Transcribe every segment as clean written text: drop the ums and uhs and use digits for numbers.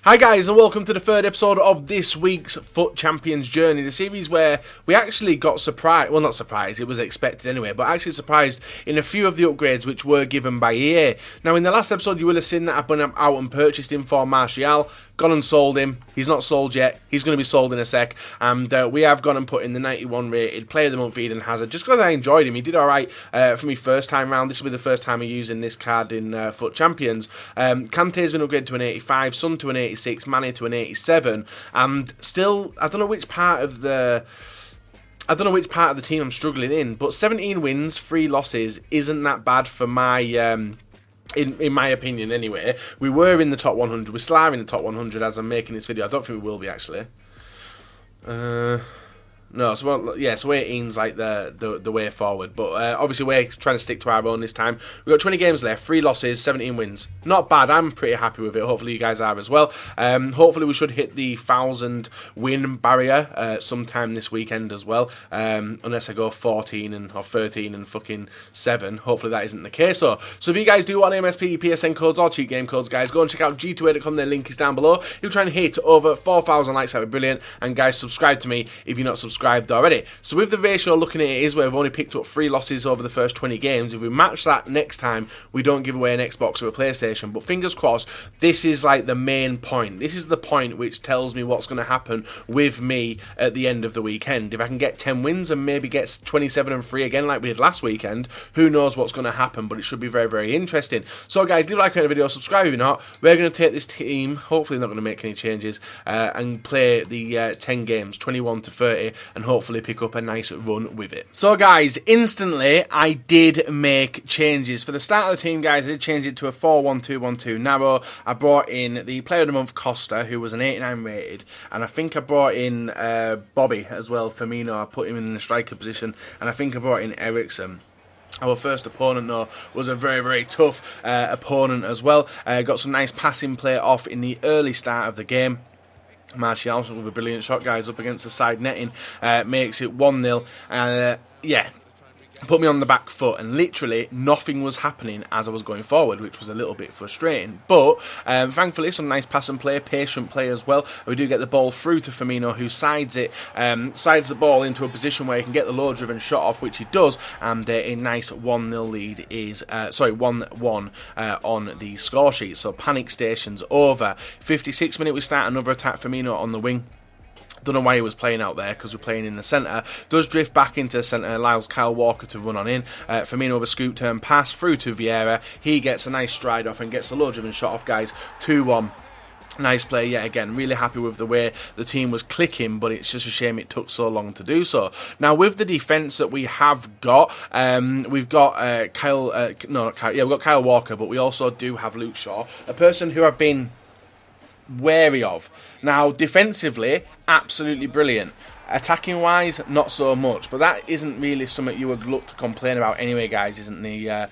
Hi guys and welcome to the third episode of this week's FUT Champions Journey, the series where we actually got surprised, well not surprised, it was expected anyway, but actually surprised in a few of the upgrades which were given by EA. Now in the last episode you will have seen that I've been out and purchased him for Martial, gone and sold him, he's not sold yet, he's going to be sold in a sec, and we have gone and put in the 91 rated Player of the Month Eden Hazard, just because I enjoyed him. He did alright for me first time round. This will be the first time I'm using this card in FUT Champions. Kante's been upgraded to an 85, Son to an 86, Mane to an 87, and still I don't know which part of the team I'm struggling in, but 17 wins, 3 losses isn't that bad for my in my opinion anyway. We were in the top 100, we still are in the top 100 as I'm making this video. I don't think we will be actually. No, so well, yeah, so 18's like the way forward, but obviously we're trying to stick to our own this time. We've got 20 games left, 3 losses, 17 wins. Not bad, I'm pretty happy with it, hopefully you guys are as well. Hopefully we should hit the 1,000 win barrier sometime this weekend as well, unless I go 14 or 13 and fucking 7, hopefully that isn't the case. So if you guys do want MSP, PSN codes or cheat game codes, guys, go and check out g2a.com, their link is down below. If you're trying to hit over 4,000 likes, that would be brilliant, and guys, subscribe to me if you're not subscribed already. So with the ratio looking at it is where we've only picked up 3 losses over the first 20 games. If we match that next time, we don't give away an Xbox or a PlayStation, but fingers crossed, this is like the main point. This is the point which tells me what's going to happen with me at the end of the weekend. If I can get 10 wins and maybe get 27 and 3 again like we did last weekend, who knows what's going to happen, but it should be very, very interesting. So guys, leave a like on the video, subscribe if you're not. We're going to take this team, hopefully not going to make any changes, and play the 10 games, 21 to 30, and hopefully pick up a nice run with it. So guys, instantly I did make changes. For the start of the team, guys, I did change it to a 4-1-2-1-2 narrow. I brought in the Player of the Month Costa, who was an 89 rated, and I think I brought in Bobby as well, Firmino. I put him in the striker position, and I think I brought in Ericsson. Our first opponent, though, was a very, very tough opponent as well. Got some nice passing play off in the early start of the game. Martial with a brilliant shot, guys, up against the side netting, makes it 1-0, yeah, put me on the back foot, and literally nothing was happening as I was going forward, which was a little bit frustrating. But thankfully, some nice pass and play, patient play as well. We do get the ball through to Firmino, who sides the ball into a position where he can get the low-driven shot off, which he does, and a nice 1-0 lead is 1-1 on the score sheet. So panic station's over. 56 minute, we start another attack. Firmino on the wing. Don't know why he was playing out there, because we're playing in the centre. Does drift back into the centre, allows Kyle Walker to run on in. Firmino with a scoop turn pass through to Vieira. He gets a nice stride off and gets a low-driven shot off, guys. 2-1. Nice play yet again. Really happy with the way the team was clicking, but it's just a shame it took so long to do so. Now with the defence that we have got, we've got we've got Kyle Walker, but we also do have Luke Shaw, a person who I've been wary of. Now defensively, absolutely brilliant. Attacking wise, not so much, but that isn't really something you would look to complain about anyway, guys. Isn't the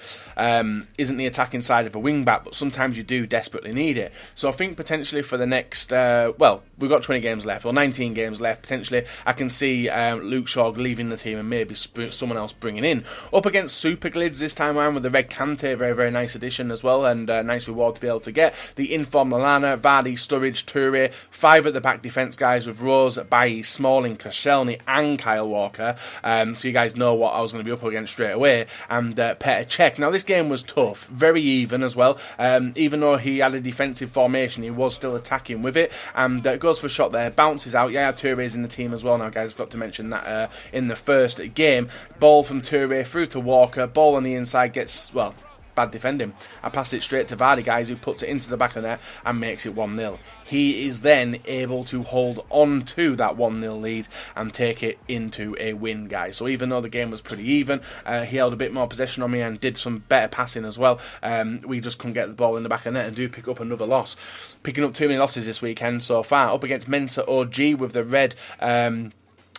attacking side of a wing back, but sometimes you do desperately need it. So I think potentially for the next, well, we've got 20 games left, or 19 games left. Potentially, I can see Luke Shaw leaving the team and maybe someone else bringing in. Up against Super Glids this time around with the red Kante, very, very nice addition as well, and nice reward to be able to get. The inform Lallana, Vardy, Sturridge, Toure, 5 at the back defence, guys, with Rose, Bailly, Smalling, Koscielny and Kyle Walker, so you guys know what I was going to be up against straight away, and Petr Cech. Now this game was tough, very even as well, even though he had a defensive formation, he was still attacking with it, and goes for a shot there, bounces out. Yeah, Toure is in the team as well now, guys. I've got to mention that in the first game, ball from Toure through to Walker, ball on the inside, gets, well, bad defending. I pass it straight to Vardy, guys, who puts it into the back of the net and makes it 1-0. He is then able to hold on to that 1-0 lead and take it into a win, guys. So even though the game was pretty even, he held a bit more possession on me and did some better passing as well. We just couldn't get the ball in the back of the net and do pick up another loss. Picking up too many losses this weekend so far. Up against Mensa OG with the red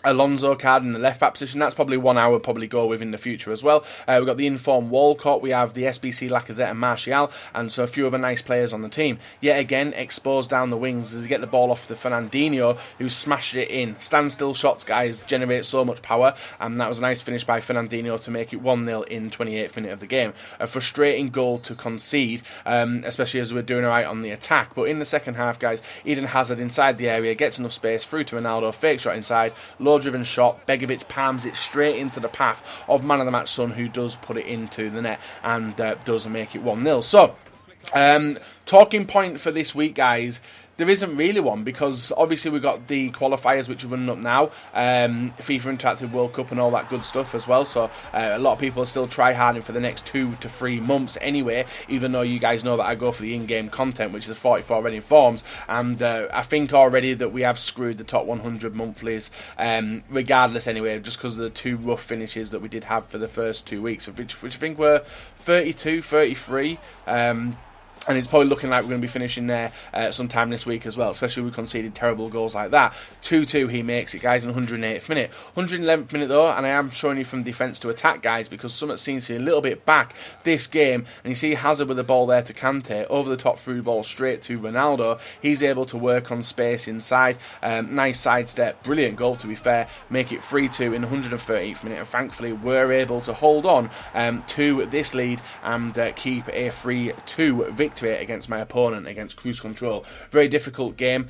Alonso card in the left back position. That's probably one I would probably go with in the future as well. We've got the informed Walcott. We have the SBC Lacazette and Martial, and so a few other nice players on the team. Yet again, exposed down the wings as you get the ball off to Fernandinho, who smashed it in. Standstill shots, guys, generate so much power, and that was a nice finish by Fernandinho to make it 1-0 in 28th minute of the game. A frustrating goal to concede, especially as we're doing alright on the attack. But in the second half, guys, Eden Hazard inside the area, gets enough space, through to Ronaldo, fake shot inside, low-driven shot. Begovic palms it straight into the path of man of the match Son, who does put it into the net and does make it 1-0. So, talking point for this week, guys, there isn't really one, because obviously we've got the qualifiers which are running up now, FIFA Interactive World Cup and all that good stuff as well, so a lot of people are still try-harding for the next 2 to 3 months anyway, even though you guys know that I go for the in-game content, which is 44 ready forms, and I think already that we have screwed the top 100 monthlies, regardless anyway, just because of the 2 rough finishes that we did have for the first 2 weeks, which I think were 32, 33, and it's probably looking like we're going to be finishing there sometime this week as well, especially if we conceded terrible goals like that. 2-2 he makes it, guys, in 108th minute. 111th minute though, and I am showing you from defence to attack, guys, because something seems to be a little bit back this game. And you see Hazard with the ball there to Kante, over the top through ball straight to Ronaldo. He's able to work on space inside. Nice sidestep, brilliant goal to be fair. Make it 3-2 in 130th minute, and thankfully we're able to hold on to this lead and keep a 3-2 victory against my opponent, against Kroos Control. Very difficult game.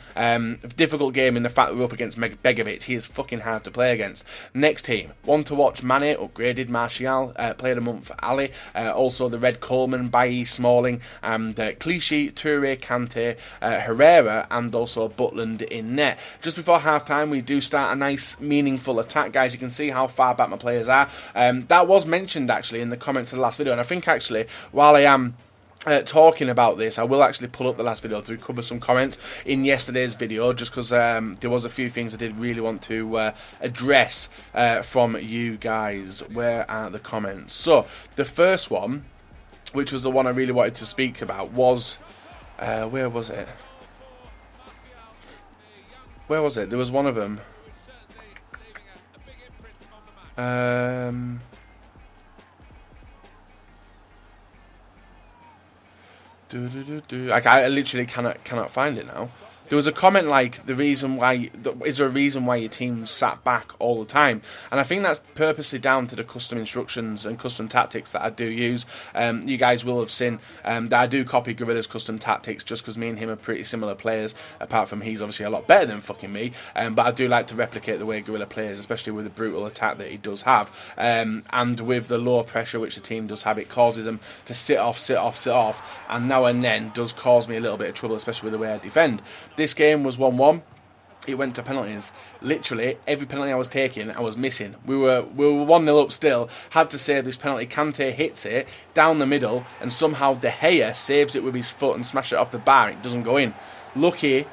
Difficult game in the fact that we're up against Begovic. He is fucking hard to play against. Next team, one to watch: Mane, upgraded. Martial, played a month for Ali. Also the Red Coleman, Bailly, Smalling, and Clichy, Toure, Kante, Herrera, and also Butland in net. Just before half-time, we do start a nice, meaningful attack, guys. You can see how far back my players are. That was mentioned, actually, in the comments of the last video, and I think, actually, while I am talking about this, I will actually pull up the last video to cover some comments in yesterday's video, just because there was a few things I did really want to address from you guys. Where are the comments? So, the first one, which was the one I really wanted to speak about, was... where was it? Where was it? There was one of them. I literally cannot find it now. There was a comment like, is there a reason why your team sat back all the time? And I think that's purposely down to the custom instructions and custom tactics that I do use. You guys will have seen that I do copy Gorilla's custom tactics, just because me and him are pretty similar players, apart from he's obviously a lot better than fucking me. But I do like to replicate the way Gorilla plays, especially with the brutal attack that he does have. And with the low pressure which the team does have, it causes them to sit off, and now and then does cause me a little bit of trouble, especially with the way I defend. This game was 1-1. It went to penalties. Literally, every penalty I was taking, I was missing. We were 1-0 up still. Had to save this penalty. Kante hits it down the middle, and somehow De Gea saves it with his foot and smashes it off the bar. It doesn't go in. Lucky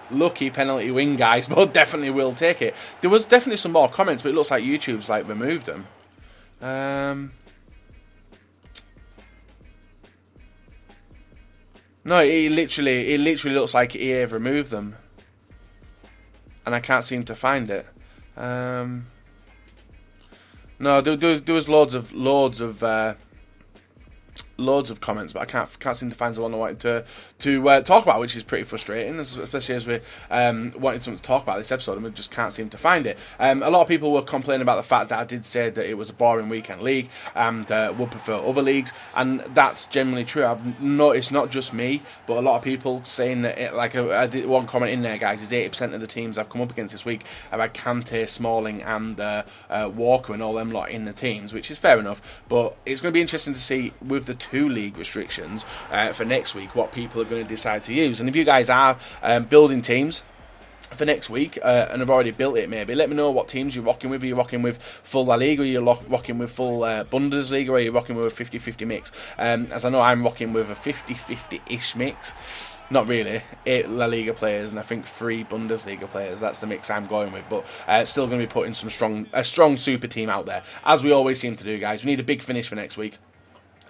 penalty win, guys, but definitely will take it. There was definitely some more comments, but it looks like YouTube's like removed them. No, it literally looks like EA have removed them, and I can't seem to find it. No, there was loads of comments, but I can't seem to find the one I wanted to talk about, which is pretty frustrating, especially as we wanted something to talk about this episode and we just can't seem to find it. A lot of people were complaining about the fact that I did say that it was a boring weekend league and would prefer other leagues, and that's generally true. I've noticed not just me, but a lot of people saying that I did one comment in there, guys, is 80% of the teams I've come up against this week have had Kante, Smalling and Walker and all them lot in the teams, which is fair enough, but it's going to be interesting to see with the 2 league restrictions for next week what people are going to decide to use. And if you guys are building teams for next week and have already built it, maybe let me know what teams you're rocking with. Are you rocking with full La Liga, or are you rocking with full Bundesliga, or are you rocking with a 50-50 mix? As I know, I'm rocking with a 50-50-ish mix. Not really. 8 La Liga players and I think 3 Bundesliga players. That's the mix I'm going with. But still going to be putting a strong super team out there, as we always seem to do, guys. We need a big finish for next week.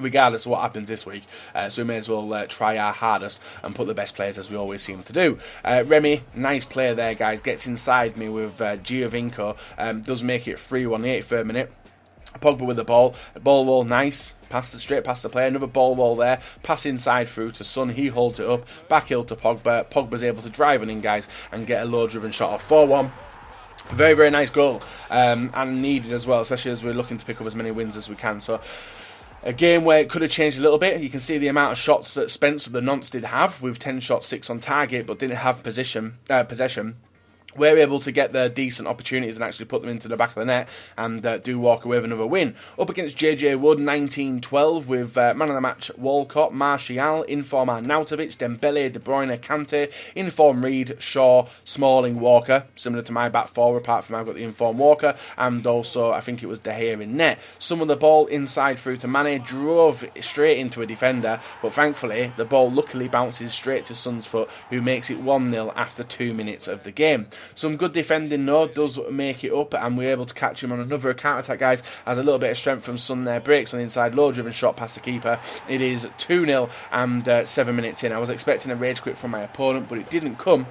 regardless of what happens this week. So we may as well try our hardest and put the best players, as we always seem to do. Remy, nice player there, guys. Gets inside me with Giovinco. Does make it 3-1 in the 83rd minute. Pogba with the ball. Ball wall, nice. Straight past the player. Another ball wall there. Pass inside through to Son. He holds it up. Back heel to Pogba. Pogba's able to drive it in, guys, and get a low-driven shot off. 4-1. Very, very nice goal. And needed as well, especially as we're looking to pick up as many wins as we can. So a game where it could have changed a little bit. You can see the amount of shots that Spencer The Nonce did have, with 10 shots, 6 on target, but didn't have possession. We're able to get the decent opportunities and actually put them into the back of the net and do walk away with another win. Up against JJ Wood, 19-12 with man of the match Walcott, Martial, inform Arnautovic, Dembele, De Bruyne, Kante, inform Reed, Shaw, Smalling, Walker, similar to my back four, apart from I've got the inform Walker, and also I think it was De Gea in net. Some of the ball inside through to Mane, drove straight into a defender, but thankfully the ball luckily bounces straight to Son's foot, who makes it 1-0 after 2 minutes of the game. Some good defending though, does make it up, and we're able to catch him on another counter-attack, guys. Has a little bit of strength from Son there, breaks on the inside, low-driven shot past the keeper. It is 2-0 and 7 minutes in. I was expecting a rage quit from my opponent, but it didn't come.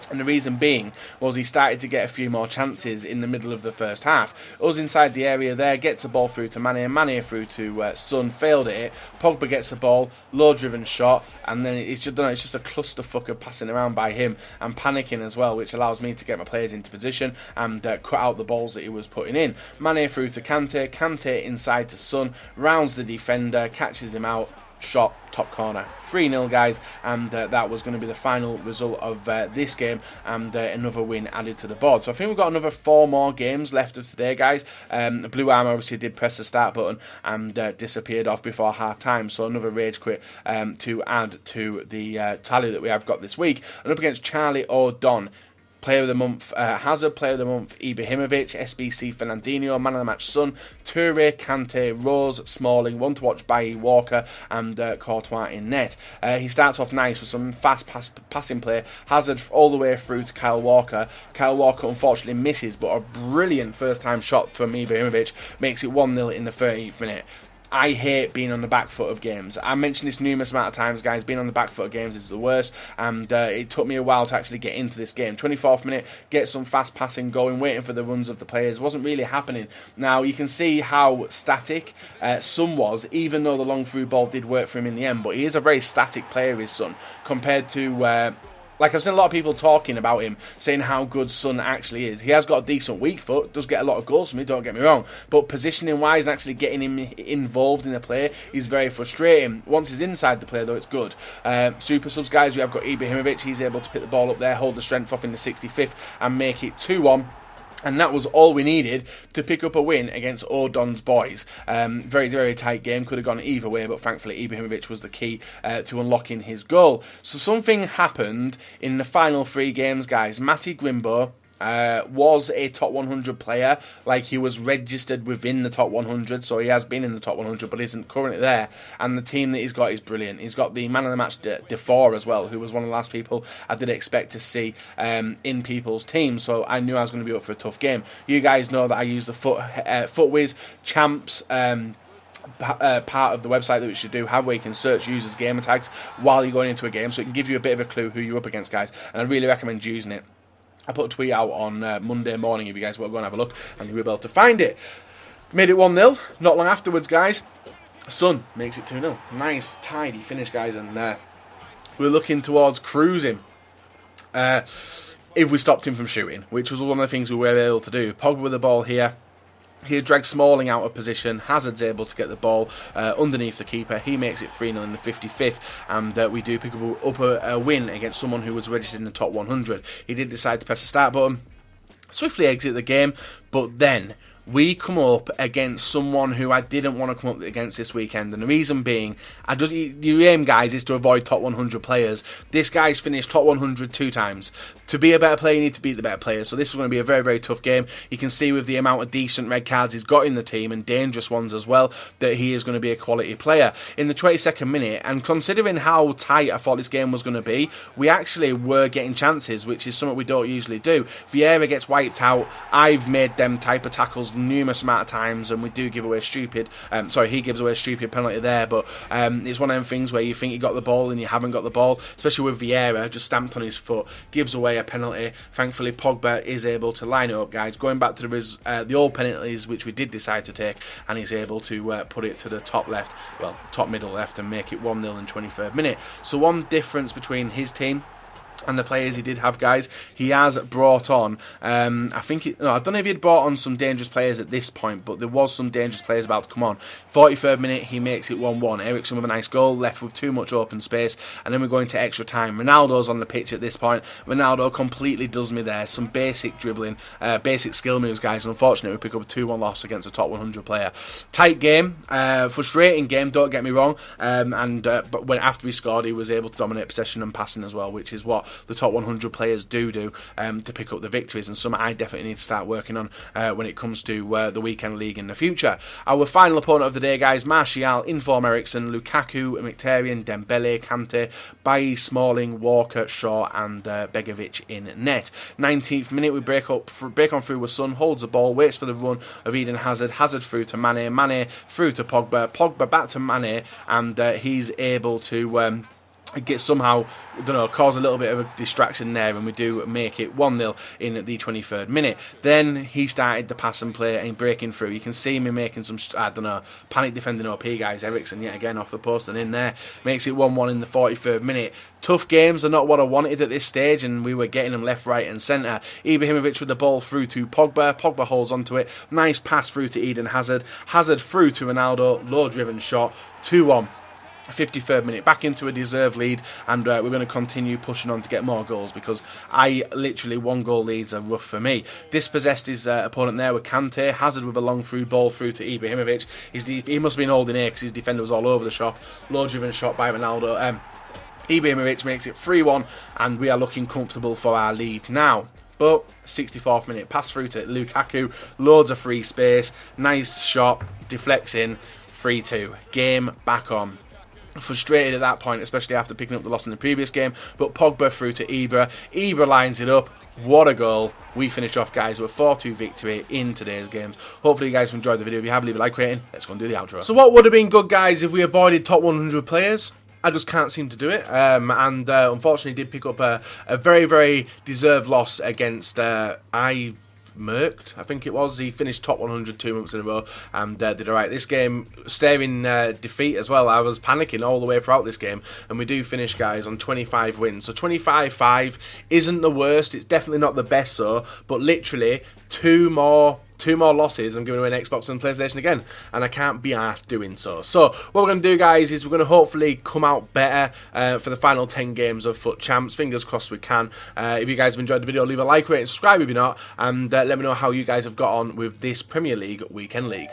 And the reason being was he started to get a few more chances in the middle of the first half. Us inside the area there, gets the ball through to Mane through to Son, failed at it. Pogba gets the ball, low-driven shot, and then it's just a clusterfuck of passing around by him and panicking as well, which allows me to get my players into position and cut out the balls that he was putting in. Mane through to Kante inside to Son, rounds the defender, catches him out, shot, top corner. 3-0, guys, and that was going to be the final result of this game, and another win added to the board. So I think we've got another 4 more games left of today, guys. Blue Arm obviously did press the start button and disappeared off before half time, so another rage quit to add to the tally that we have got this week. And up against Charlie O'Don, Player of the Month, Hazard, Player of the Month, Ibrahimovic, SBC, Fernandinho, Man of the Match, Son, Toure, Kante, Rose, Smalling, one to watch by Walker, and Courtois in net. He starts off nice with some fast passing play. Hazard all the way through to Kyle Walker. Kyle Walker unfortunately misses, but a brilliant first-time shot from Ibrahimovic makes it 1-0 in the 30th minute. I hate being on the back foot of games. I mentioned this numerous amount of times, guys. Being on the back foot of games is the worst, and it took me a while to actually get into this game. 24th minute, get some fast passing going, waiting for the runs of the players. Wasn't really happening. Now, you can see how static Son was, even though the long through ball did work for him in the end, but he is a very static player, his Son, compared to... Like, I've seen a lot of people talking about him, saying how good Son actually is. He has got a decent weak foot, does get a lot of goals from me, don't get me wrong, but positioning-wise and actually getting him involved in the play is very frustrating. Once he's inside the play, though, it's good. Super subs, guys, we have got Ibrahimovic. He's able to pick the ball up there, hold the strength off in the 65th, and make it 2-1. And that was all we needed to pick up a win against O'Don's boys. Very, very tight game. Could have gone either way, but thankfully Ibrahimovic was the key to unlocking his goal. So something happened in the final 3 games, guys. Matty Grimbo was a top 100 player, like he was registered within the top 100, so he has been in the top 100 but isn't currently there, and the team that he's got is brilliant. He's got the man of the match Defour as well, who was one of the last people I did expect to see in people's teams, so I knew I was going to be up for a tough game. You guys know that I use the FootWiz Champs part of the website that we should do have, where you can search users' gamer tags while you're going into a game, so it can give you a bit of a clue who you're up against, guys, and I really recommend using it. I put a tweet out on Monday morning if you guys want to go and have a look, and you'll be able to find it. Made it 1-0. Not long afterwards, guys, Son makes it 2-0. Nice, tidy finish, guys, and we're looking towards cruising. If we stopped him from shooting, which was one of the things we were able to do. Pogba with the ball here. He drags Smalling out of position. Hazard's able to get the ball underneath the keeper. He makes it 3-0 in the 55th, and we do pick up a win against someone who was registered in the top 100. He did decide to press the start button, swiftly exit the game, but then we come up against someone who I didn't want to come up against this weekend, and the reason being, your aim, guys, is to avoid top 100 players. This guy's finished top 100 2 times. To be a better player, you need to beat the better players, so this is going to be a very, very tough game. You can see with the amount of decent red cards he's got in the team, and dangerous ones as well, that he is going to be a quality player. In the 22nd minute, and considering how tight I thought this game was going to be, we actually were getting chances, which is something we don't usually do. Vieira gets wiped out. I've made them type of tackles numerous amount of times, and we do give away stupid. He gives away a stupid penalty there, but it's one of them things where you think you got the ball and you haven't got the ball, especially with Vieira just stamped on his foot, gives away a penalty. Thankfully, Pogba is able to line it up, guys, going back to the old penalties which we did decide to take, and he's able to put it to the top middle left, and make it 1-0 in 23rd minute. So one difference between his team and the players he did have, guys, he has brought on, I don't know if he'd brought on some dangerous players at this point, but there was some dangerous players about to come on. 43rd minute, he makes it 1-1. Eriksen with a nice goal, left with too much open space, and then we're going to extra time. Ronaldo's on the pitch at this point. Ronaldo completely does me there. Some basic dribbling, basic skill moves, guys, and unfortunately we pick up a 2-1 loss against a top 100 player. Tight game, frustrating game, don't get me wrong, but when after he scored, he was able to dominate possession and passing as well, which is what the top 100 players do to pick up the victories, and something I definitely need to start working on when it comes to the weekend league in the future. Our final opponent of the day, guys, Martial, Inform Eriksen, Lukaku, Mkhitaryan, Dembele, Kante, Bailly, Smalling, Walker, Shaw and Begovic in net. 19th minute, we break on through with Son, holds the ball, waits for the run of Eden Hazard, Hazard through to Mane, Mane through to Pogba, Pogba back to Mane, and he's able to somehow, cause a little bit of a distraction there, and we do make it 1-0 in the 23rd minute. Then he started the pass and play and breaking through. You can see me making some, panic defending OP, guys. Eriksen yet again off the post and in there. Makes it 1-1 in the 43rd minute. Tough games are not what I wanted at this stage, and we were getting them left, right and centre. Ibrahimovic with the ball through to Pogba. Pogba holds onto it. Nice pass through to Eden Hazard. Hazard through to Ronaldo. Low driven shot. 2-1. 53rd minute, back into a deserved lead, and we're going to continue pushing on to get more goals, because literally 1-goal leads are rough for me. Dispossessed his opponent there with Kante. Hazard with a long through ball through to Ibrahimovic. He must have been holding here because his defender was all over the shop. Low driven shot by Ronaldo. Ibrahimovic makes it 3-1, and we are looking comfortable for our lead now. But 64th minute, pass through to Lukaku, loads of free space, nice shot, deflects in, 3-2. Game back on. Frustrated at that point, especially after picking up the loss in the previous game, but Pogba through to Ibra. Ibra lines it up. What a goal. We finish off, guys, with a 4-2 victory in today's games. Hopefully you guys have enjoyed the video. If you have, leave a like rating. Let's go and do the outro. So what would have been good, guys, if we avoided top 100 players? I just can't seem to do it, and unfortunately did pick up a very, very deserved loss against Mercked, I think it was. He finished top 100 2 months in a row and did alright. This game, staring defeat as well. I was panicking all the way throughout this game, and we do finish, guys, on 25 wins. So 25-5 isn't the worst. It's definitely not the best, but literally two more losses, I'm giving away an Xbox and PlayStation again, and I can't be arsed doing so. So what we're going to do, guys, is we're going to hopefully come out better for the final 10 games of FUT Champs. Fingers crossed we can. If you guys have enjoyed the video, leave a like, rate and subscribe if you're not, and let me know how you guys have got on with this Premier League Weekend League.